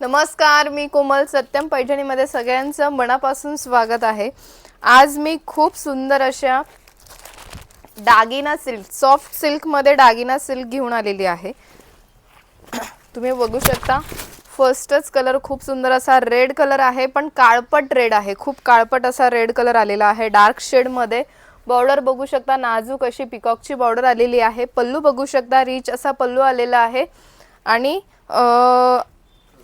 नमस्कार, मी कोमल. सत्यम पैठणीमध्ये सगळ्यांचं मनापासून स्वागत आहे. आज मी खूप सुंदर अशा दागिना सिल्क, सॉफ्ट सिल्क मध्ये दागिना सिल्क घेऊन आलेली आहे. तुम्ही बघू शकता, फर्स्टच कलर खूप सुंदर असा रेड कलर आहे, पण काळपट रेड आहे. खूप काळपट असा रेड कलर आलेला आहे डार्क शेड मध्ये. बॉर्डर बघू शकता, नाजूक अशी पिकॉकची बॉर्डर आलेली आहे. पल्लू बघू शकता, रिच असा पल्लू आलेला आहे आणि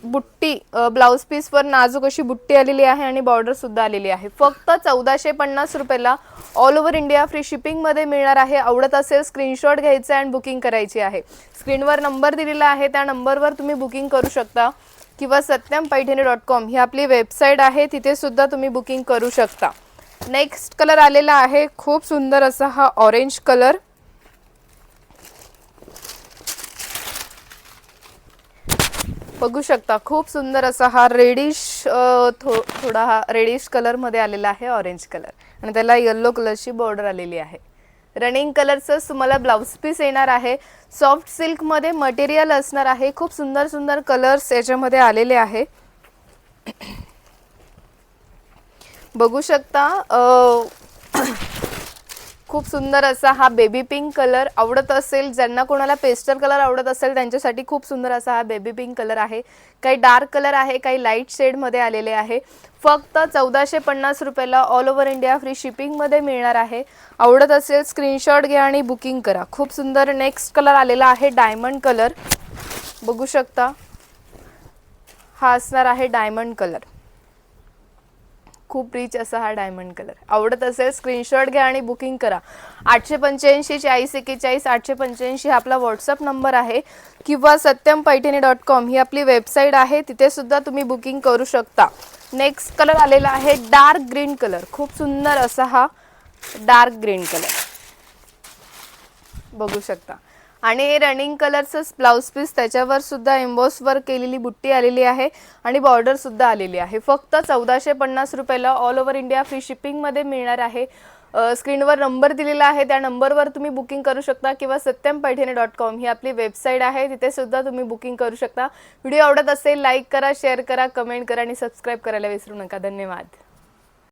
बुट्टी ब्लाउज पीस वर नाजूक अशी बुट्टी आलेली आहे आणि बॉर्डर सुद्धा आलेली आहे. फक्त 1450 रुपयाला all over India free shipping मध्ये मिळणार आहे. आवडत असेल स्क्रीनशॉट घ्यायचा आणि बुकिंग करायची आहे. स्क्रीनवर नंबर दिलेला आहे, त्या नंबरवर तुम्ही बुकिंग करू शकता किंवा satyampaithani.com ही आपली वेबसाईट आहे, तिथे सुद्धा तुम्ही बुकिंग करू शकता. नेक्स्ट कलर आलेला आहे खूप सुंदर असा हा ऑरेंज कलर. बघू शकता, खूप सुंदर असा हा रेडिश थोडा हा रेडिश कलर मध्ये आलेला आहे ऑरेंज कलर आणि त्याला येलो कलरची बॉर्डर आलेली आहे. रनिंग कलरचं तुम्हाला ब्लाउज पीस येणार आहे. सॉफ्ट सिल्क मध्ये मटेरियल असणार आहे. खूप सुंदर सुंदर कलर्स याच्यामध्ये आलेले आहे. बघू शकता, खूप सुंदर असा हा बेबी पिंक कलर. आवडत असेल ज्यांना कोणाला पेस्टल कलर आवडत असेल त्यांच्यासाठी खूप सुंदर असा हा बेबी पिंक कलर आहे. काही डार्क कलर आहे, काही लाईट शेड मध्ये आलेले आहे. फक्त 1450 रुपयाला all over India free shipping मध्ये मिळणार आहे. आवडत असेल स्क्रीनशॉट घ्या आणि बुकिंग करा. खूप सुंदर नेक्स्ट कलर आलेला आहे डायमंड कलर. बघू शकता, हा असणार आहे डायमंड कलर. खूप रिच असा हा डायमंड कलर. आवडत असेल स्क्रीनशॉट घ्या आणि बुकिंग करा. 885 40 41 885 हा आपला व्हॉट्सअप नंबर आहे किंवा satyampaithani.com ही आपली वेबसाईट आहे, तिथे सुद्धा तुम्ही बुकिंग करू शकता. नेक्स्ट कलर आलेला आहे डार्क ग्रीन कलर. खूप सुंदर असा हा डार्क ग्रीन कलर बघू शकता आणि रनिंग कलरचं ब्लाउज पीस, त्याच्यावर सुद्धा एम्बॉस वर्क केलेली बुट्टी आलेली आहे आणि बॉर्डर सुद्धा आलेली आहे. फक्त 1450 रुपयाला all over India free shipping मध्ये मिळणार आहे. स्क्रीनवर नंबर दिलेला आहे, त्या नंबरवर तुम्ही बुकिंग करू शकता किंवा satyampaithani.com ही आपली वेबसाईट आहे, तिथे सुद्धा तुम्ही बुकिंग करू शकता. व्हिडिओ आवडत असेल लाईक करा, शेअर करा, कमेंट करा आणि सबस्क्राईब करायला विसरू नका. धन्यवाद.